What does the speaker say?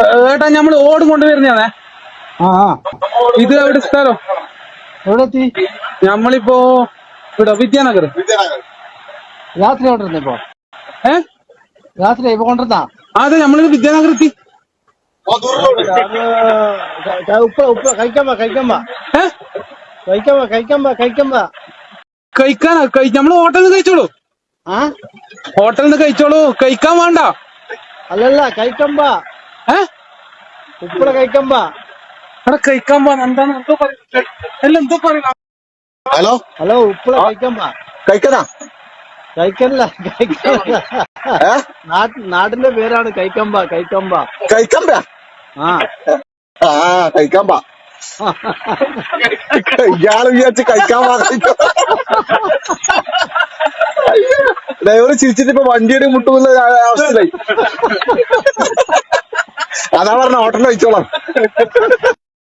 ഏട്ടാ ഞമ്മള് ഓടും കൊണ്ടുവരുന്നേ. ആ ഇത് എവിടെ സ്ഥലം? എവിടെ എത്തി? ഞമ്മളിപ്പോ ഇവിടെ വിദ്യാനഗർ. രാത്രി കൊണ്ടിരുന്ന ഇപ്പൊ? രാത്രി ഇപ്പൊ കൊണ്ടിരുന്നാ? അതെ, നമ്മളിത് വിദ്യാനഗർ എത്തി. ഉപ്പ ഉപ്പ കഴിക്കാൻ കഴിക്കാനാ? നമ്മള് ഹോട്ടലിൽ നിന്ന് കഴിച്ചോളൂ. ആ ഹോട്ടലിൽ നിന്ന് കഴിച്ചോളൂ, കഴിക്കാൻ വേണ്ട. അല്ലല്ല കഴിക്കമ്പാ, ഉപ്പള കഴിക്കമ്പാ. അവിടെ കഴിക്കാൻ പോവാ. എന്താണ് എന്തോ എന്തോ പറയണ? ഹലോ ഹലോ, ഉപ്പള കഴിക്കമ്പാ. കഴിക്കനാ? കഴിക്കല്ല, നാടിന്റെ പേരാണ് കൈക്കമ്പ. കഴിക്കമ്പ? ആ കഴിക്കാമ്പ. ഇയാള് വിചാരിച്ച് കഴിക്കാൻ ഡ്രൈവർ ചിരിച്ചിട്ട് ഇപ്പൊ വണ്ടിയുടെ മുട്ടുന്ന അവസ്ഥയിലായി. അതാ പറഞ്ഞ ഹോട്ടലിൽ കഴിച്ചോളാം.